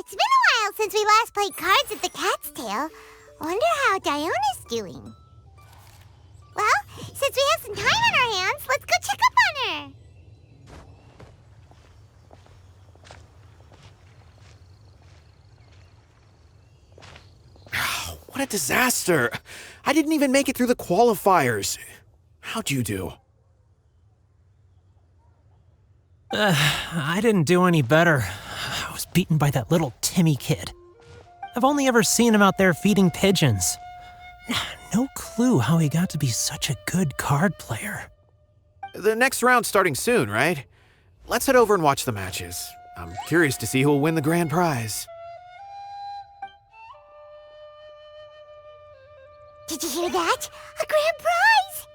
It's been a while since we last played cards at the Cat's Tail. Wonder how Diona's doing. Well, since we have some time on our hands, let's go check up on her. What a disaster. I didn't even make it through the qualifiers. How'd you do? I didn't do any better. I was beaten by that little Timmy kid. I've only ever seen him out there feeding pigeons. No clue how he got to be such a good card player. The next round's starting soon, right? Let's head over and watch the matches. I'm curious to see who'll win the grand prize. Did you hear that? A grand prize!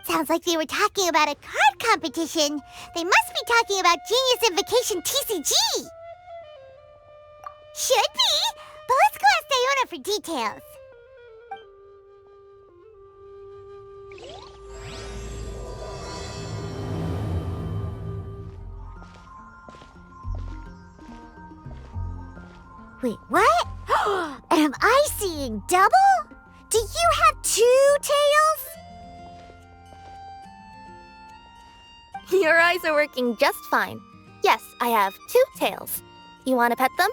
Sounds like they were talking about a card competition. They must be talking about Genius Invocation TCG. Should be, but let's go ask Diona for details. Wait, what? Am I seeing double? Do you have 2 tails? Your eyes are working just fine. Yes, I have 2 tails. You want to pet them?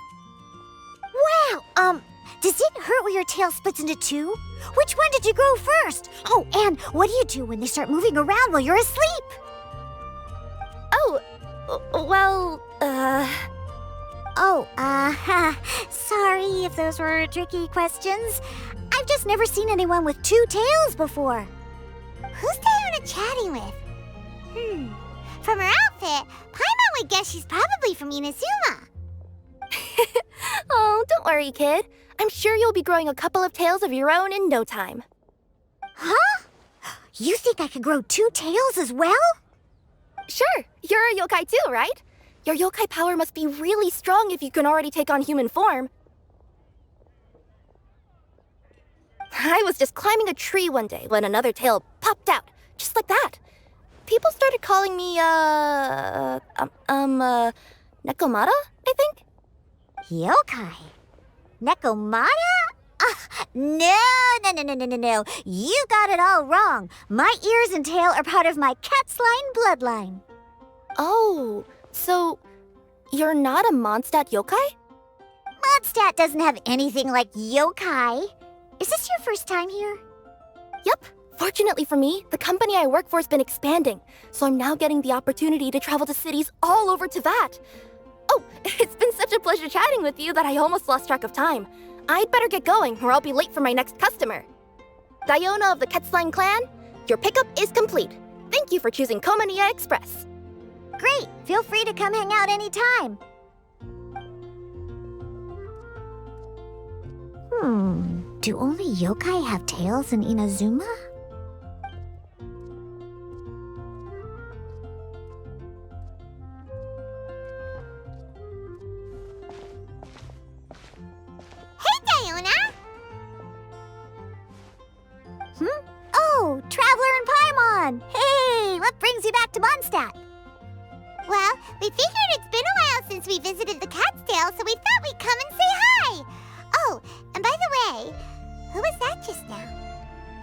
Wow, does it hurt when your tail splits into 2? Which one did you grow first? Oh, and what do you do when they start moving around while you're asleep? Oh, well, sorry if those were tricky questions. I've just never seen anyone with 2 tails before. Who's Diona chatting with? From her outfit, Paimon would guess she's probably from Inazuma. Oh, don't worry, kid. I'm sure you'll be growing a couple of tails of your own in no time. Huh? You think I could grow 2 tails as well? Sure, you're a yokai too, right? Your yokai power must be really strong if you can already take on human form. I was just climbing a tree one day when another tail popped out, just like that. People started calling me, Nekomata, I think? Yokai? Nekomata? No. You got it all wrong. My ears and tail are part of my cat's line bloodline. Oh, so you're not a Mondstadt yokai? Mondstadt doesn't have anything like yokai. Is this your first time here? Yep. Fortunately for me, the company I work for has been expanding, so I'm now getting the opportunity to travel to cities all over Teyvat. Oh, it's been such a pleasure chatting with you that I almost lost track of time. I'd better get going, or I'll be late for my next customer. Diona of the Quetzline clan, your pickup is complete. Thank you for choosing Komaniya Express. Great! Feel free to come hang out anytime. Do only yokai have tails in Inazuma? Oh, Traveler and Paimon! Hey, what brings you back to Mondstadt? Well, we figured it's been a while since we visited the Cat's Tail, so we thought we'd come and say hi! Oh, and by the way, who was that just now?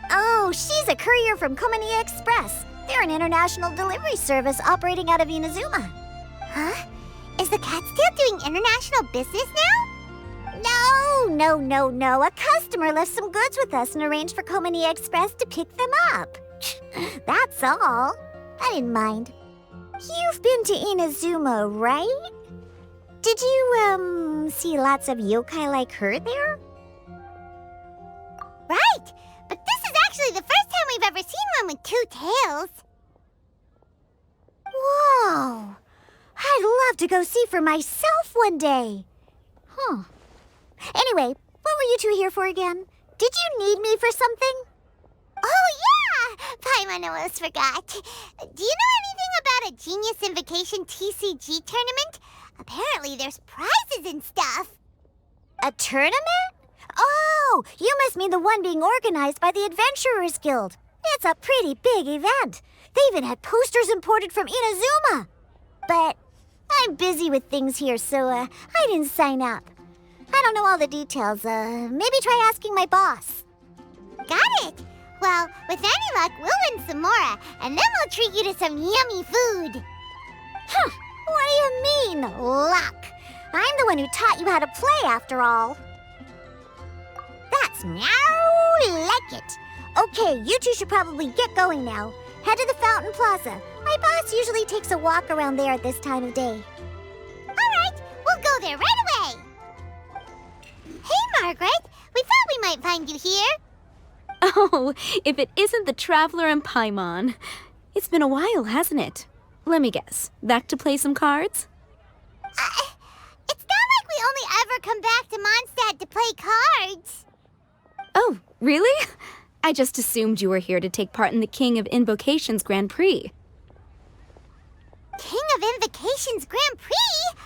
Oh, she's a courier from Komaniya Express. They're an international delivery service operating out of Inazuma. Huh? Is the Cat's Tail doing international business now? No. A customer left some goods with us and arranged for Komaniya Express to pick them up. That's all. I didn't mind. You've been to Inazuma, right? Did you, see lots of yokai like her there? Right! But this is actually the first time we've ever seen one with 2 tails. Whoa! I'd love to go see for myself one day. Anyway, what were you 2 here for again? Did you need me for something? Oh, yeah! Paimon almost forgot. Do you know anything about a Genius Invocation TCG tournament? Apparently there's prizes and stuff. A tournament? Oh, you must mean the one being organized by the Adventurers Guild. It's a pretty big event. They even had posters imported from Inazuma. But I'm busy with things here, so I didn't sign up. I don't know all the details. Maybe try asking my boss. Got it. Well, with any luck, we'll win some more, and then we'll treat you to some yummy food. Huh, what do you mean, luck? I'm the one who taught you how to play, after all. That's meow like it. Okay, you two should probably get going now. Head to the Fountain Plaza. My boss usually takes a walk around there at this time of day. All right, we'll go there right away. Hey, Margaret. We thought we might find you here. Oh, if it isn't the Traveler and Paimon. It's been a while, hasn't it? Let me guess. Back to play some cards? It's not like we only ever come back to Mondstadt to play cards. Oh, really? I just assumed you were here to take part in the King of Invokations Grand Prix. King of Invokations Grand Prix?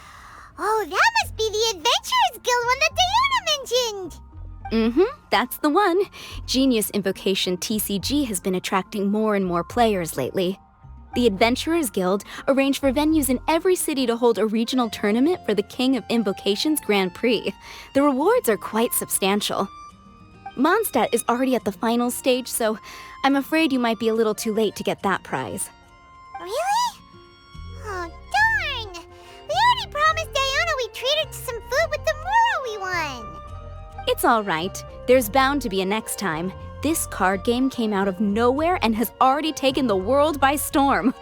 Oh, that must be the Adventurers Guild one that Diona mentioned. That's the one. Genius Invocation TCG has been attracting more and more players lately. The Adventurers Guild arranged for venues in every city to hold a regional tournament for the King of Invokations Grand Prix. The rewards are quite substantial. Mondstadt is already at the final stage, so I'm afraid you might be a little too late to get that prize. Really? Oh, darn! We already promised Diona we'd treat her to some food with the Muro we won. It's all right. There's bound to be a next time. This card game came out of nowhere and has already taken the world by storm.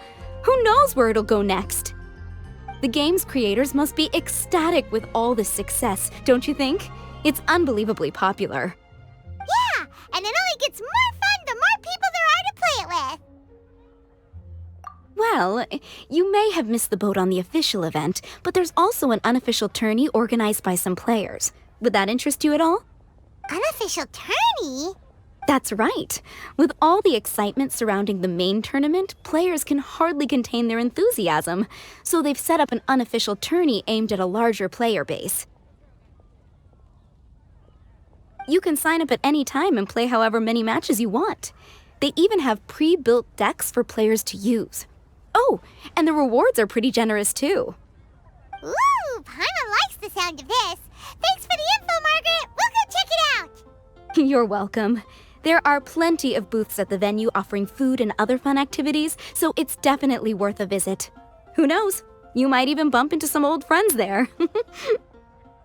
Who knows where it'll go next? The game's creators must be ecstatic with all this success, don't you think? It's unbelievably popular. Yeah, and it only gets more fun the more people there are to play it with. Well, you may have missed the boat on the official event, but there's also an unofficial tourney organized by some players. Would that interest you at all? Unofficial tourney? That's right. With all the excitement surrounding the main tournament, players can hardly contain their enthusiasm, so they've set up an unofficial tourney aimed at a larger player base. You can sign up at any time and play however many matches you want. They even have pre-built decks for players to use. Oh, and the rewards are pretty generous too. Ooh, Paimon likes the sound of this. Thanks for the info, Margaret. We'll go check it out. You're welcome. There are plenty of booths at the venue offering food and other fun activities, so it's definitely worth a visit. Who knows? You might even bump into some old friends there.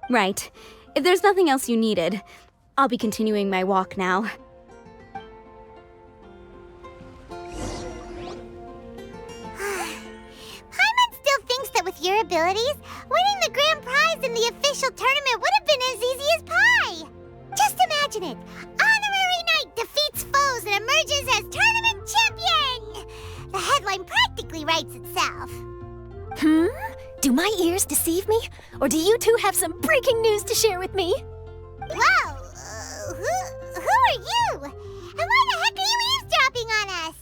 Right. If there's nothing else you needed, I'll be continuing my walk now. Paimon still thinks that with your abilities, winning the grand prize in the official tournament would have been as easy as pie. Just imagine it. Honorary Knight defeats foes and emerges as tournament champion. The headline practically writes itself. Do my ears deceive me? Or do you two have some breaking news to share with me? Whoa, who are you? And why the heck are you eavesdropping on us?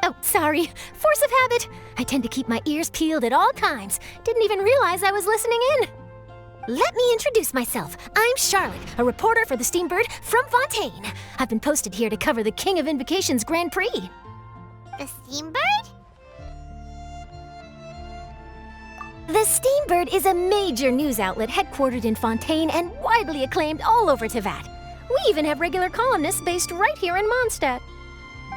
Oh, sorry. Force of habit. I tend to keep my ears peeled at all times. Didn't even realize I was listening in. Let me introduce myself. I'm Charlotte, a reporter for the Steambird from Fontain. I've been posted here to cover the King of Invokations Grand Prix. The Steambird? The Steambird is a major news outlet headquartered in Fontain and widely acclaimed all over Teyvat. We even have regular columnists based right here in Mondstadt.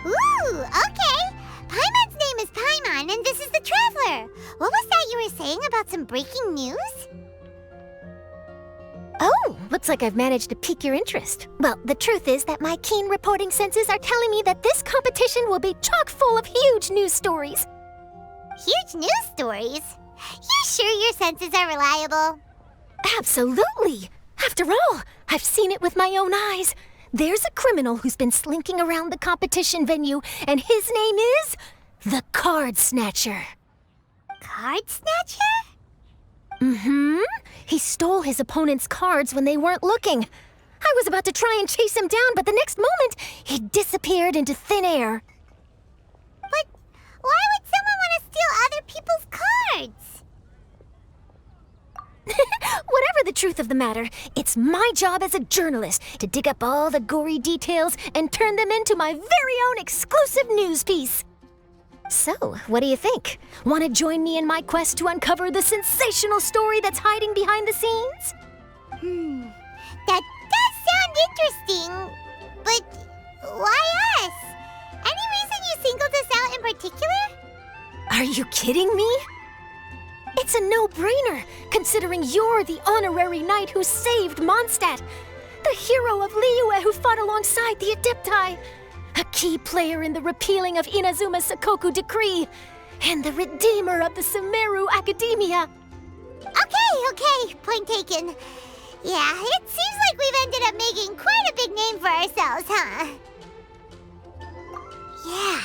Ooh, okay. Paimon's name is Paimon, and this is the Traveler. What was that you were saying about some breaking news? Oh, looks like I've managed to pique your interest. Well, the truth is that my keen reporting senses are telling me that this competition will be chock full of huge news stories. Huge news stories? You sure your senses are reliable? Absolutely! After all, I've seen it with my own eyes. There's a criminal who's been slinking around the competition venue, and his name is the Card Snatcher. Card Snatcher? He stole his opponent's cards when they weren't looking. I was about to try and chase him down, but the next moment, he disappeared into thin air. But why would someone want to steal other people's cards? Whatever the truth of the matter, it's my job as a journalist to dig up all the gory details and turn them into my very own exclusive news piece. So, what do you think? Want to join me in my quest to uncover the sensational story that's hiding behind the scenes? That does sound interesting, but why us? Any reason you singled us out in particular? Are you kidding me? It's a no-brainer, considering you're the honorary knight who saved Mondstadt, the hero of Liyue who fought alongside the Adepti, a key player in the repealing of Inazuma's Sakoku decree, and the redeemer of the Sumeru Academia. Okay, point taken. Yeah, it seems like we've ended up making quite a big name for ourselves, huh? Yeah,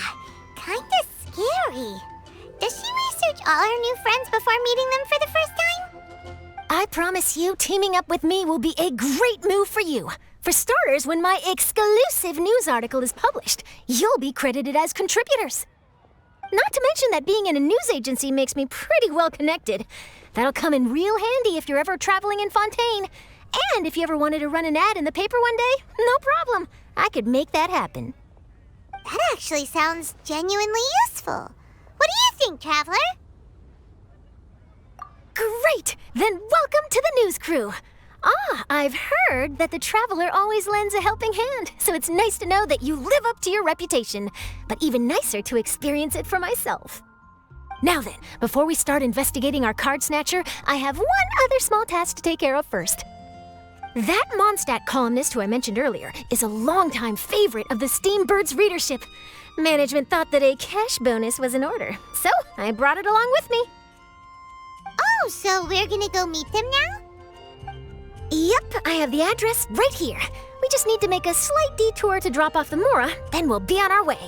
kinda scary. Does she research all her new friends before meeting them for the first time? I promise you, teaming up with me will be a great move for you. For starters, when my exclusive news article is published, you'll be credited as contributors. Not to mention that being in a news agency makes me pretty well connected. That'll come in real handy if you're ever traveling in Fontain. And if you ever wanted to run an ad in the paper one day, no problem. I could make that happen. That actually sounds genuinely useful. What do you think, Traveler? Great! Then welcome to the news crew. I've heard that the Traveler always lends a helping hand, so it's nice to know that you live up to your reputation, but even nicer to experience it for myself. Now then, before we start investigating our card snatcher, I have one other small task to take care of first. That Mondstadt columnist who I mentioned earlier is a longtime favorite of the Steambird's readership. Management thought that a cash bonus was in order, so I brought it along with me. Oh, so we're gonna go meet them now? Yep, I have the address right here. We just need to make a slight detour to drop off the Mora, then we'll be on our way.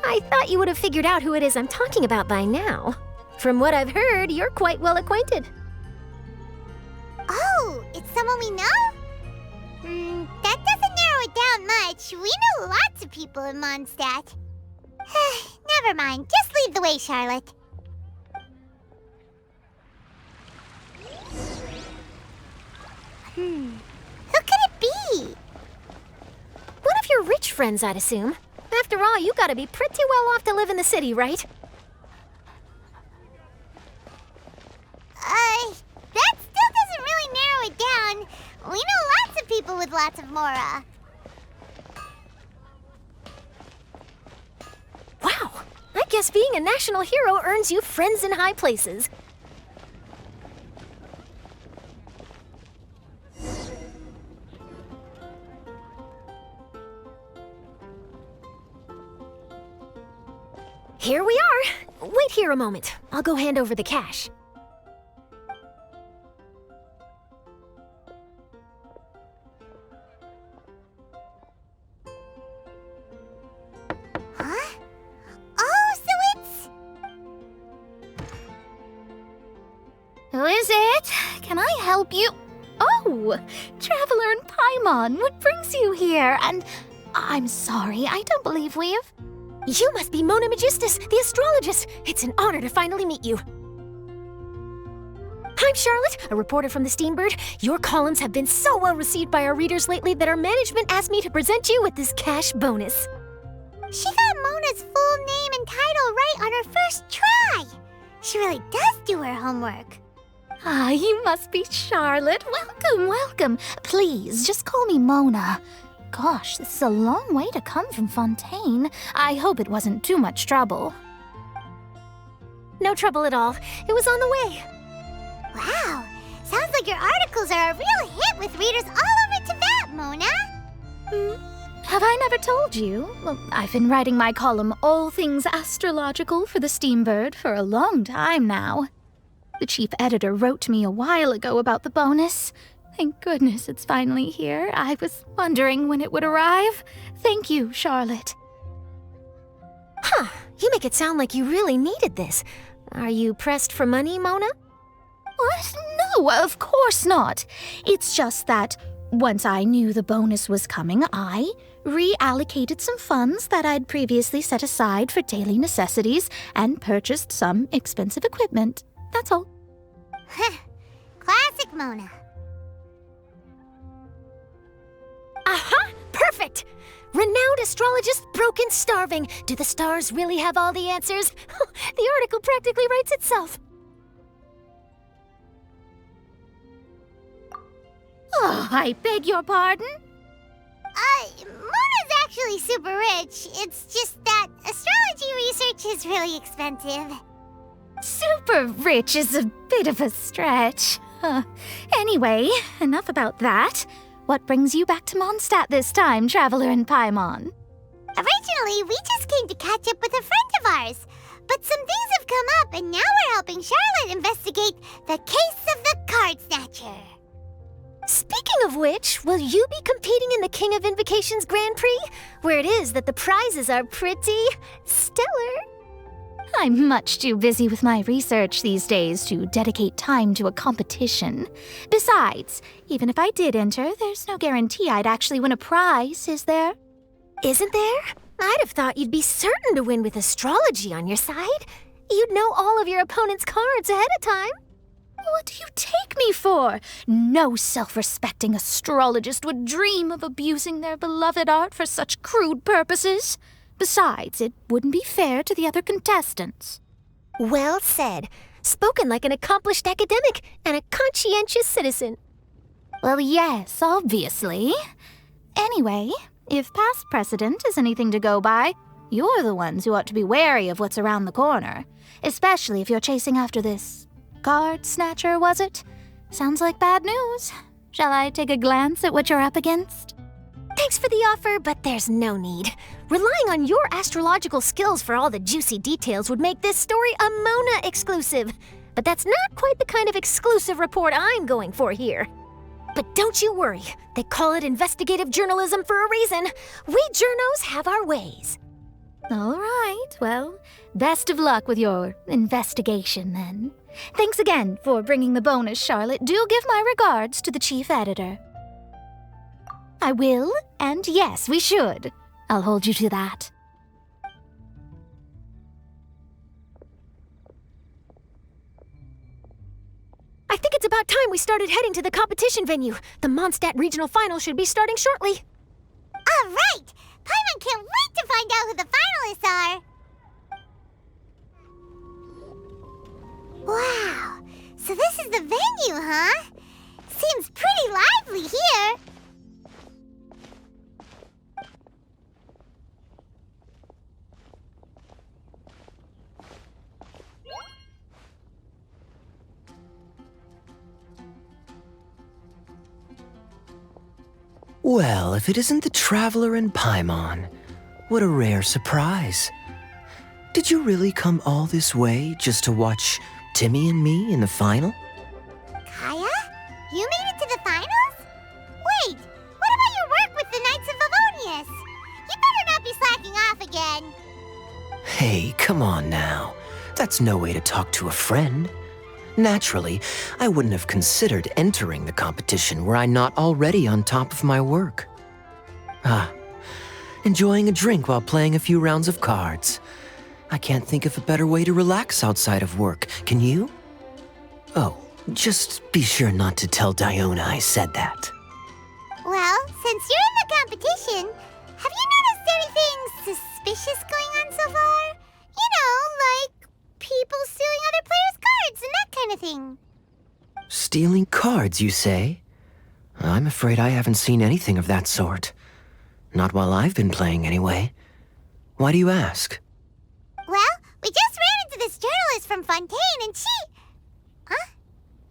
I thought you would have figured out who it is I'm talking about by now. From what I've heard, you're quite well acquainted. Oh, it's someone we know? That doesn't narrow it down much. We know lots of people in Mondstadt. Never mind, just lead the way, Charlotte. Who could it be? One of your rich friends, I'd assume. After all, you gotta be pretty well off to live in the city, right? That still doesn't really narrow it down. We know lots of people with lots of Mora. Wow, I guess being a national hero earns you friends in high places. Here we are. Wait here a moment. I'll go hand over the cash. Huh? Oh, so it's... Who is it? Can I help you? Oh, Traveler and Paimon, what brings you here? And I'm sorry, I don't believe we've... You must be Mona Magistus, the astrologist. It's an honor to finally meet you. I'm Charlotte, a reporter from the Steambird. Your columns have been so well received by our readers lately that our management asked me to present you with this cash bonus. She got Mona's full name and title right on her first try. She really does do her homework. Ah, you must be Charlotte. Welcome, welcome. Please, just call me Mona. Gosh, this is a long way to come from Fontaine. I hope it wasn't too much trouble. No trouble at all. It was on the way. Wow, sounds like your articles are a real hit with readers all over Teyvat, Mona. Have I never told you? Well, I've been writing my column All Things Astrological for the Steambird for a long time now. The chief editor wrote to me a while ago about the bonus. Thank goodness it's finally here. I was wondering when it would arrive. Thank you, Charlotte. Huh, you make it sound like you really needed this. Are you pressed for money, Mona? What? No, of course not. It's just that once I knew the bonus was coming, I reallocated some funds that I'd previously set aside for daily necessities and purchased some expensive equipment. That's all. Classic Mona. Aha! Perfect! Renowned astrologist Broken Starving. Do the stars really have all the answers? The article practically writes itself. Oh, I beg your pardon? Mona's actually super rich. It's just that astrology research is really expensive. Super rich is a bit of a stretch. Anyway, enough about that. What brings you back to Mondstadt this time, Traveler in Paimon? Originally, we just came to catch up with a friend of ours. But some things have come up, and now we're helping Charlotte investigate the case of the Card Snatcher. Speaking of which, will you be competing in the King of Invokations Grand Prix? Where it is that the prizes are pretty stellar. I'm much too busy with my research these days to dedicate time to a competition. Besides, even if I did enter, there's no guarantee I'd actually win a prize, is there? Isn't there? I'd have thought you'd be certain to win with astrology on your side. You'd know all of your opponent's cards ahead of time. What do you take me for? No self-respecting astrologist would dream of abusing their beloved art for such crude purposes. Besides, it wouldn't be fair to the other contestants. Well said. Spoken like an accomplished academic and a conscientious citizen. Well, yes, obviously. Anyway, if past precedent is anything to go by, you're the ones who ought to be wary of what's around the corner. Especially if you're chasing after this card snatcher, was it? Sounds like bad news. Shall I take a glance at what you're up against? Thanks for the offer, but there's no need. Relying on your astrological skills for all the juicy details would make this story a Mona exclusive. But that's not quite the kind of exclusive report I'm going for here. But don't you worry. They call it investigative journalism for a reason. We journos have our ways. All right, well, best of luck with your investigation then. Thanks again for bringing the bonus, Charlotte. Do give my regards to the chief editor. I will, and yes, we should. I'll hold you to that. I think it's about time we started heading to the competition venue. The Mondstadt Regional Final should be starting shortly. All right! Paimon can't wait to find out who the finalists are! Wow, so this is the venue, huh? Seems pretty lively here. Well, if it isn't the Traveler in Paimon, what a rare surprise. Did you really come all this way just to watch Timmy and me in the final? Kaeya? You made it to the finals? Wait, what about your work with the Knights of Favonius? You better not be slacking off again. Hey, come on now. That's no way to talk to a friend. Naturally, I wouldn't have considered entering the competition were I not already on top of my work. Enjoying a drink while playing a few rounds of cards. I can't think of a better way to relax outside of work, can you? Oh, just be sure not to tell Diona I said that. Well, since you're in the competition, have you noticed anything suspicious going on so far? You know, like people stealing other players' cards and that kind of thing. Stealing cards, you say? I'm afraid I haven't seen anything of that sort. Not while I've been playing, anyway. Why do you ask? Well, we just ran into this journalist from Fontain and she... Huh?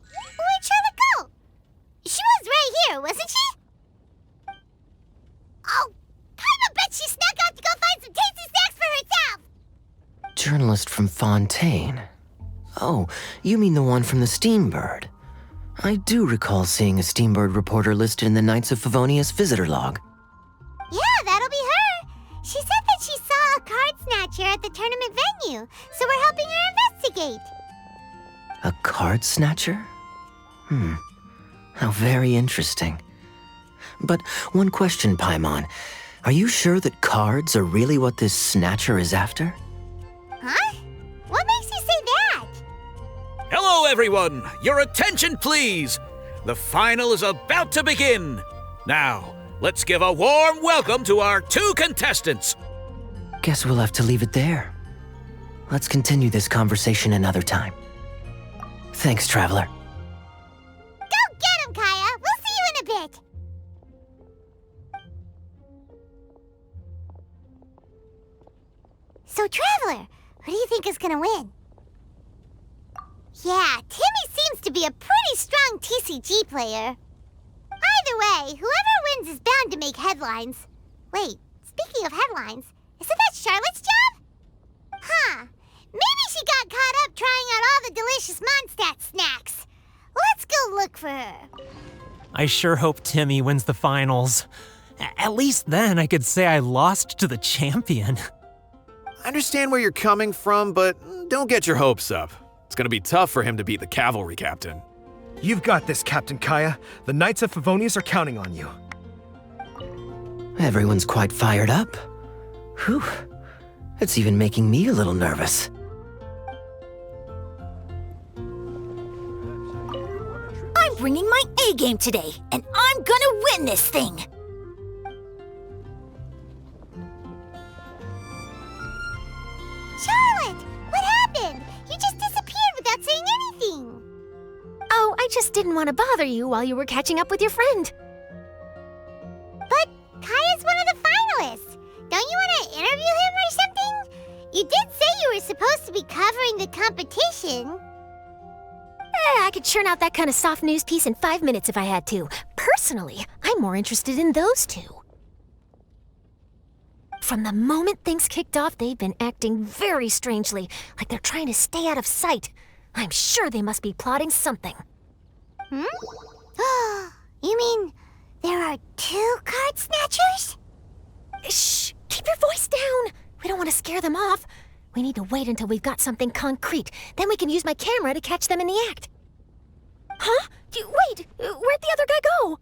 Where'd Charlotte go? She was right here, wasn't she? Oh, I bet she snuck out to go find some tasty snacks for herself! Journalist from Fontain. Oh, you mean the one from the Steambird. I do recall seeing a Steambird reporter listed in the Knights of Favonius visitor log. Yeah, that'll be her. She said that she saw a card snatcher at the tournament venue, so we're helping her investigate. A card snatcher? How very interesting. But one question, Paimon. Are you sure that cards are really what this snatcher is after? Huh? What makes you say that? Hello, everyone! Your attention, please! The final is about to begin! Now, let's give a warm welcome to our 2 contestants. Guess we'll have to leave it there. Let's continue this conversation another time. Thanks, Traveler. Go get him, Kaeya! We'll see you in a bit! So, Traveler, who do you think is gonna win? Yeah, Timmy seems to be a pretty strong TCG player. Either way, whoever wins is bound to make headlines. Wait, speaking of headlines, isn't that Charlotte's job? Huh. Maybe she got caught up trying out all the delicious Mondstadt snacks. Let's go look for her. I sure hope Timmy wins the finals. At least then I could say I lost to the champion. I understand where you're coming from, but don't get your hopes up. It's gonna be tough for him to beat the cavalry captain. You've got this, Captain Kaeya. The Knights of Favonius are counting on you. Everyone's quite fired up. Whew. It's even making me a little nervous. I'm bringing my A game today, and I'm gonna win this thing! Charlotte! What happened? You just disappeared without saying anything. Oh, I just didn't want to bother you while you were catching up with your friend. But Kaeya's one of the finalists. Don't you want to interview him or something? You did say you were supposed to be covering the competition. I could churn out that kind of soft news piece in 5 minutes if I had to. Personally, I'm more interested in those two. From the moment things kicked off, they've been acting very strangely, like they're trying to stay out of sight. I'm sure they must be plotting something. You mean there are 2 card snatchers? Shh! Keep your voice down! We don't want to scare them off. We need to wait until we've got something concrete. Then we can use my camera to catch them in the act. Huh? Wait! Where'd the other guy go?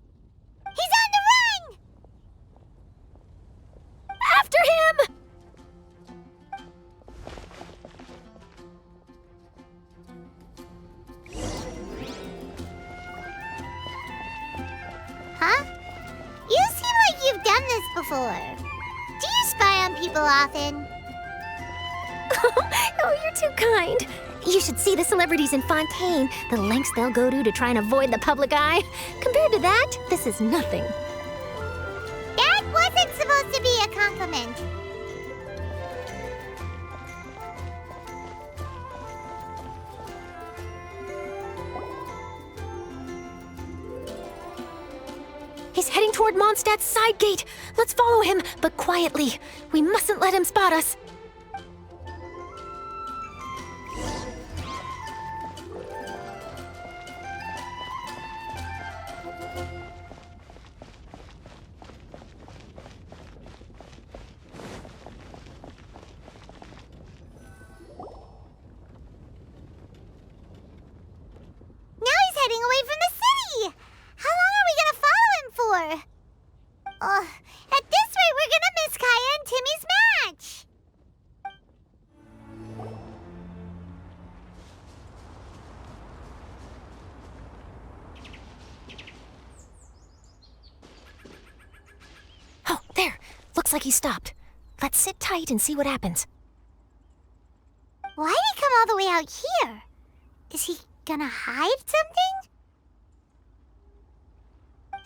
He's on the run! After him! Huh? You seem like you've done this before. Do you spy on people often? Oh, you're too kind. You should see the celebrities in Fontain, the lengths they'll go to try and avoid the public eye. Compared to that, this is nothing. That wasn't supposed to be a compliment. He's heading toward Mondstadt's side gate. Let's follow him, but quietly. We mustn't let him spot us. Heading away from the city! How long are we gonna follow him for? At this rate, we're gonna miss Kaeya and Timmy's match! Oh, there! Looks like he stopped. Let's sit tight and see what happens. Why'd he come all the way out here? Is he gonna hide something?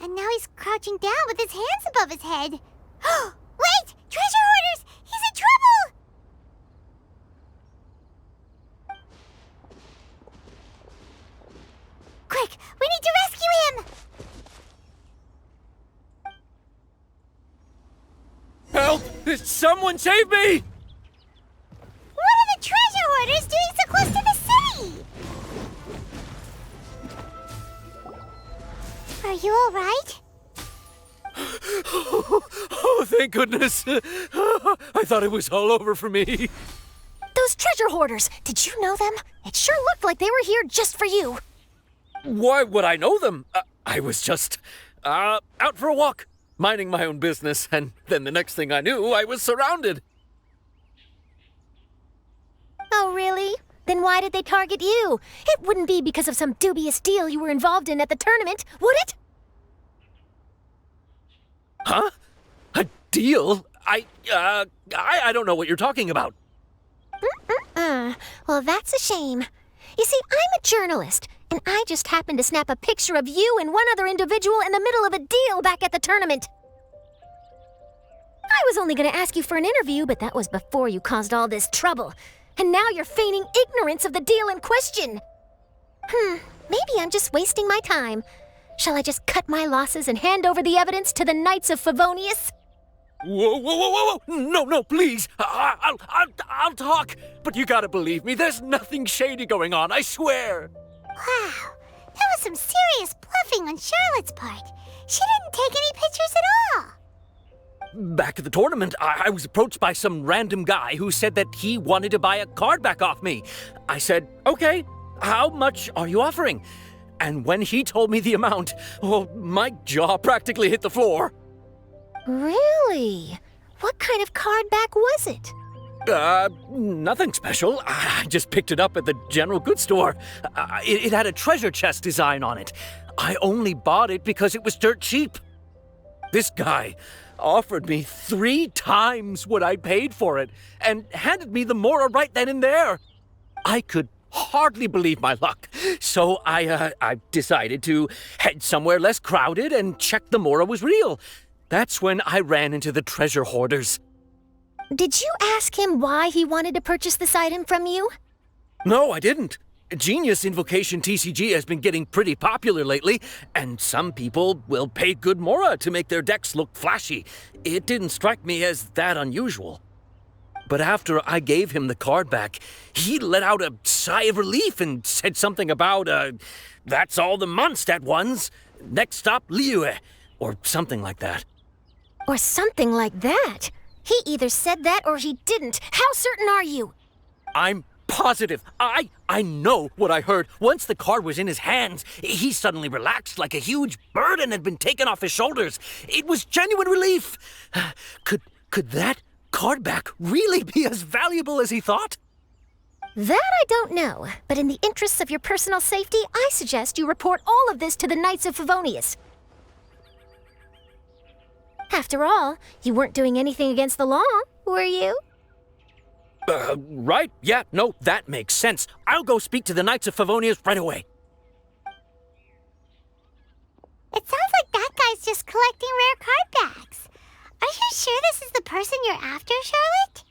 And now he's crouching down with his hands above his head. Wait! Treasure hoarders! He's in trouble! Quick! We need to rescue him! Help! Someone save me! What are the treasure hoarders doing so close to the city? Are you all right? Oh, thank goodness. I thought it was all over for me. Those treasure hoarders, did you know them? It sure looked like they were here just for you. Why would I know them? I was just out for a walk, minding my own business, and then the next thing I knew, I was surrounded. Oh, really? Then why did they target you? It wouldn't be because of some dubious deal you were involved in at the tournament, would it? Huh? A deal? I don't know what you're talking about. Well, that's a shame. You see, I'm a journalist, and I just happened to snap a picture of you and one other individual in the middle of a deal back at the tournament. I was only going to ask you for an interview, but that was before you caused all this trouble. And now you're feigning ignorance of the deal in question. Maybe I'm just wasting my time. Shall I just cut my losses and hand over the evidence to the Knights of Favonius? Whoa. No, please. I'll talk. But you gotta believe me, there's nothing shady going on, I swear. Wow, that was some serious bluffing on Charlotte's part. She didn't take any pictures at all. Back at the tournament, I was approached by some random guy who said that he wanted to buy a card back off me. I said, okay, how much are you offering? And when he told me the amount, my jaw practically hit the floor. Really? What kind of card back was it? Nothing special. I just picked it up at the general goods store. It had a treasure chest design on it. I only bought it because it was dirt cheap. This guy offered me 3 times what I paid for it and handed me the Mora right then and there. I could hardly believe my luck. So I decided to head somewhere less crowded and check the Mora was real. That's when I ran into the treasure hoarders. Did you ask him why he wanted to purchase this item from you? No, I didn't. Genius Invocation TCG has been getting pretty popular lately, and some people will pay good Mora to make their decks look flashy. It didn't strike me as that unusual. But after I gave him the card back, he let out a sigh of relief and said something about, that's all the Mondstadt ones. Next stop, Liyue, or something like that. Or something like that? He either said that or he didn't. How certain are you? I'm positive. I know what I heard. Once the card was in his hands, he suddenly relaxed like a huge burden had been taken off his shoulders. It was genuine relief. Could that card back really be as valuable as he thought? That I don't know, but in the interests of your personal safety, I suggest you report all of this to the Knights of Favonius. After all, you weren't doing anything against the law, were you? Right. Yeah, no, that makes sense. I'll go speak to the Knights of Favonius right away. It sounds like that guy's just collecting rare card backs. Are you sure this is the person you're after, Charlotte?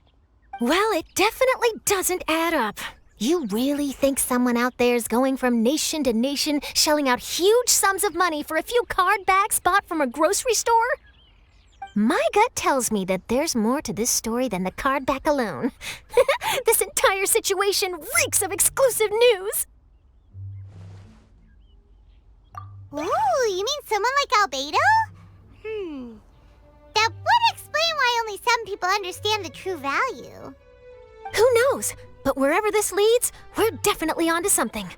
Well, it definitely doesn't add up. You really think someone out there is going from nation to nation, shelling out huge sums of money for a few card backs bought from a grocery store? My gut tells me that there's more to this story than the card back alone. This entire situation reeks of exclusive news. Ooh, you mean someone like Albedo? That would explain why only some people understand the true value. Who knows? But wherever this leads, we're definitely onto something.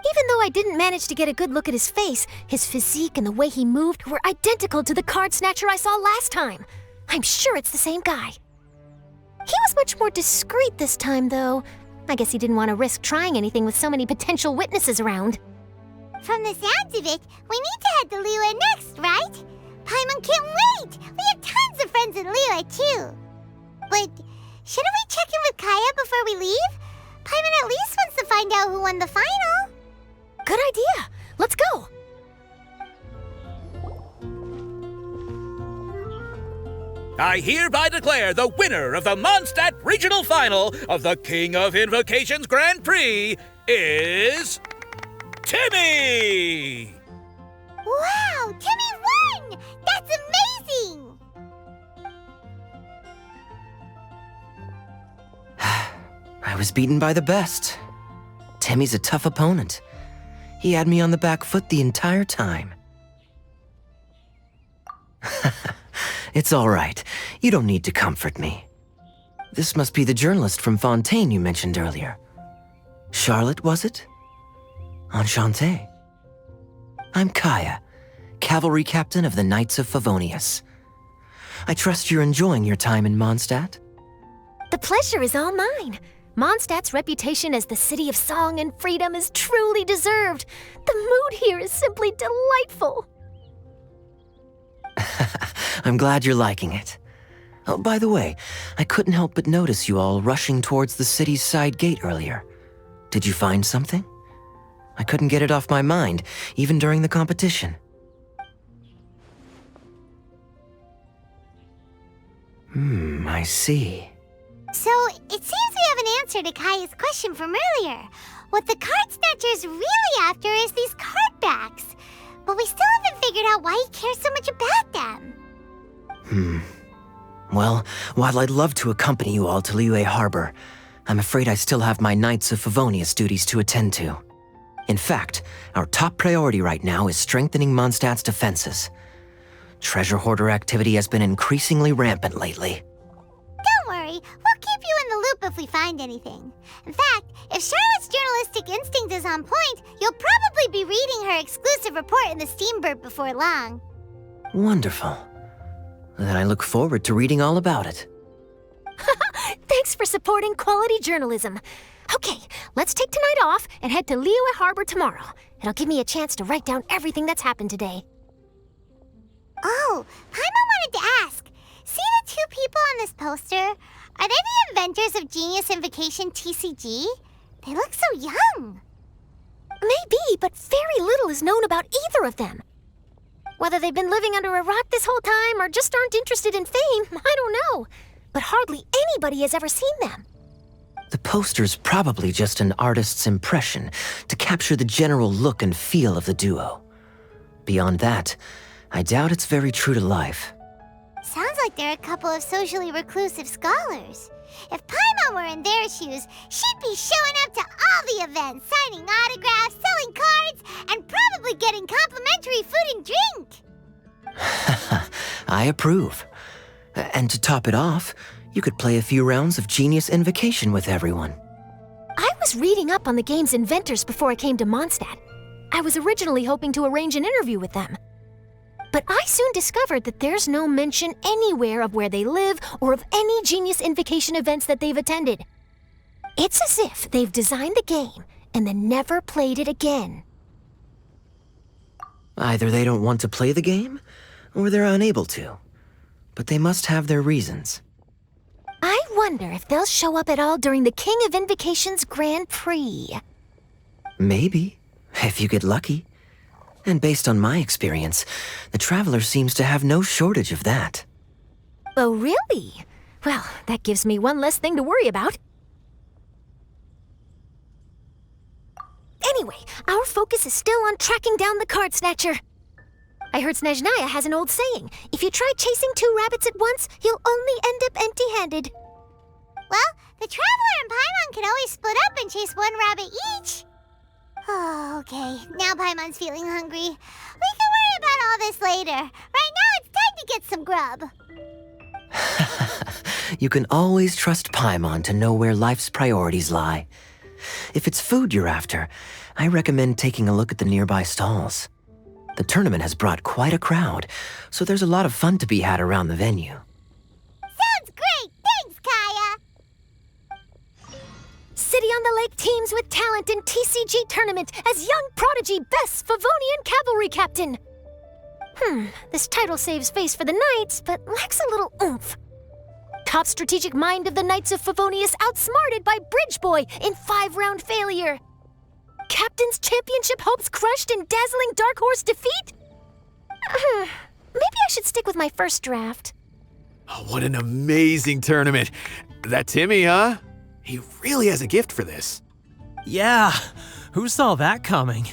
Even though I didn't manage to get a good look at his face, his physique and the way he moved were identical to the card snatcher I saw last time. I'm sure it's the same guy. He was much more discreet this time, though. I guess he didn't want to risk trying anything with so many potential witnesses around. From the sounds of it, we need to head to Liyue next, right? Paimon can't wait! We have tons of friends in Liyue, too. But shouldn't we check in with Kaeya before we leave? Paimon at least wants to find out who won the final. Good idea. Let's go. I hereby declare the winner of the Mondstadt Regional Final of the King of Invocations Grand Prix is Timmy! Wow, Timmy won! That's amazing! I was beaten by the best. Timmy's a tough opponent. He had me on the back foot the entire time. It's all right. You don't need to comfort me. This must be the journalist from Fontain you mentioned earlier. Charlotte, was it? Enchanté. I'm Kaeya, cavalry captain of the Knights of Favonius. I trust you're enjoying your time in Mondstadt? The pleasure is all mine. Mondstadt's reputation as the city of song and freedom is truly deserved. The mood here is simply delightful. I'm glad you're liking it. Oh, by the way, I couldn't help but notice you all rushing towards the city's side gate earlier. Did you find something? I couldn't get it off my mind, even during the competition. I see. So, it seems we have an answer to Kaeya's question from earlier. What the card snatcher's really after is these card backs. But we still haven't figured out why he cares so much about them. Well, while I'd love to accompany you all to Liyue Harbor, I'm afraid I still have my Knights of Favonius duties to attend to. In fact, our top priority right now is strengthening Mondstadt's defenses. Treasure hoarder activity has been increasingly rampant lately. Don't worry, we'll keep you in the loop if we find anything. In fact, if Charlotte's journalistic instinct is on point, you'll probably be reading her exclusive report in the Steambird before long. Wonderful. Then I look forward to reading all about it. Thanks for supporting quality journalism. Okay, let's take tonight off and head to Liyue Harbor tomorrow. It'll give me a chance to write down everything that's happened today. Oh, Paimon wanted to ask. See the two people on this poster? Are they the inventors of Genius Invocation TCG? They look so young. Maybe, but very little is known about either of them. Whether they've been living under a rock this whole time or just aren't interested in fame, I don't know. But hardly anybody has ever seen them. The poster's probably just an artist's impression to capture the general look and feel of the duo. Beyond that, I doubt it's very true to life. Sounds like they're a couple of socially reclusive scholars. If Paimon were in their shoes, she'd be showing up to all the events, signing autographs, selling cards, and probably getting complimentary food and drink. I approve. And to top it off, you could play a few rounds of Genius Invocation with everyone. I was reading up on the game's inventors before I came to Mondstadt. I was originally hoping to arrange an interview with them. But I soon discovered that there's no mention anywhere of where they live or of any Genius Invocation events that they've attended. It's as if they've designed the game and then never played it again. Either they don't want to play the game, or they're unable to. But they must have their reasons. I wonder if they'll show up at all during the King of Invocations Grand Prix. Maybe, if you get lucky. And based on my experience, the Traveler seems to have no shortage of that. Oh, really? Well, that gives me one less thing to worry about. Anyway, our focus is still on tracking down the card snatcher. I heard Snezhnaya has an old saying, if you try chasing two rabbits at once, you'll only end up empty-handed. Well, the Traveler and Paimon can always split up and chase one rabbit each. Oh, okay. Now Paimon's feeling hungry. We can worry about all this later. Right now, it's time to get some grub. You can always trust Paimon to know where life's priorities lie. If it's food you're after, I recommend taking a look at the nearby stalls. The tournament has brought quite a crowd, so there's a lot of fun to be had around the venue. Sounds great! Thanks, Kaeya! City on the Lake teams with talent in TCG tournament as young prodigy best Favonian cavalry captain. This title saves face for the Knights, but lacks a little oomph. Top strategic mind of the Knights of Favonius outsmarted by Bridge Boy in 5-round failure. Captain's championship hopes crushed in dazzling Dark Horse defeat? Maybe I should stick with my first draft. Oh, what an amazing tournament. That Timmy, huh? He really has a gift for this. Yeah, who saw that coming?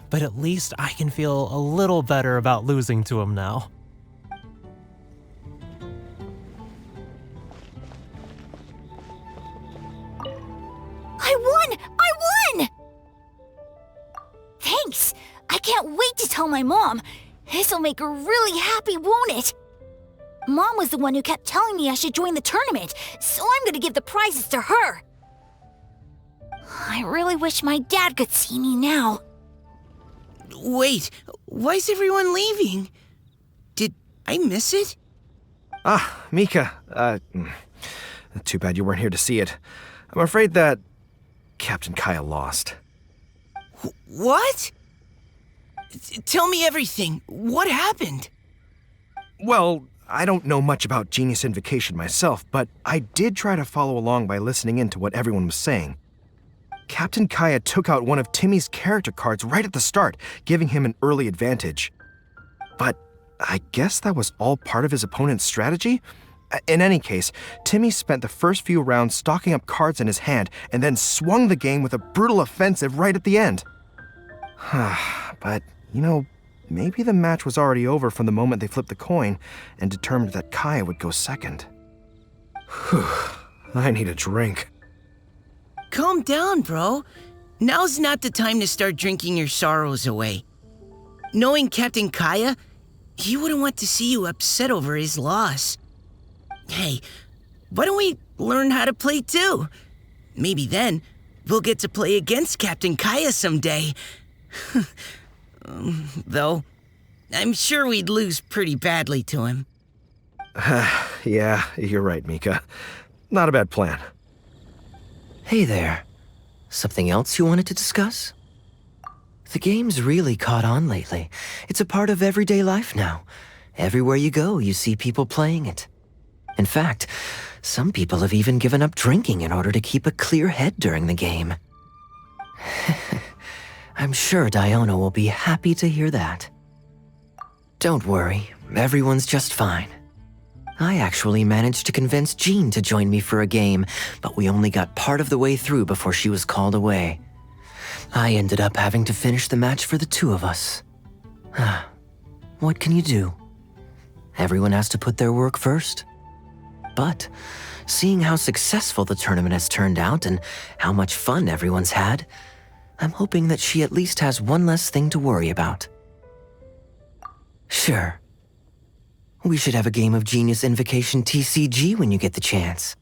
But at least I can feel a little better about losing to him now. I won! I won! Thanks! I can't wait to tell my mom. This'll make her really happy, won't it? Mom was the one who kept telling me I should join the tournament, so I'm gonna give the prizes to her. I really wish my dad could see me now. Wait, why is everyone leaving? Did I miss it? Ah, Mika. Too bad you weren't here to see it. I'm afraid that Captain Kaeya lost. What? Tell me everything. What happened? Well, I don't know much about Genius Invocation myself, but I did try to follow along by listening in to what everyone was saying. Captain Kaeya took out one of Timmy's character cards right at the start, giving him an early advantage. But I guess that was all part of his opponent's strategy? In any case, Timmy spent the first few rounds stocking up cards in his hand and then swung the game with a brutal offensive right at the end. But, maybe the match was already over from the moment they flipped the coin and determined that Kaeya would go second. Whew, I need a drink. Calm down, bro. Now's not the time to start drinking your sorrows away. Knowing Captain Kaeya, he wouldn't want to see you upset over his loss. Hey, why don't we learn how to play too? Maybe then we'll get to play against Captain Kaeya someday. Though, I'm sure we'd lose pretty badly to him. Yeah, you're right, Mika. Not a bad plan. Hey there. Something else you wanted to discuss? The game's really caught on lately. It's a part of everyday life now. Everywhere you go, you see people playing it. In fact, some people have even given up drinking in order to keep a clear head during the game. I'm sure Diona will be happy to hear that. Don't worry, everyone's just fine. I actually managed to convince Jean to join me for a game, but we only got part of the way through before she was called away. I ended up having to finish the match for the two of us. What can you do? Everyone has to put their work first. But seeing how successful the tournament has turned out and how much fun everyone's had, I'm hoping that she at least has one less thing to worry about. Sure. We should have a game of Genius Invocation TCG when you get the chance.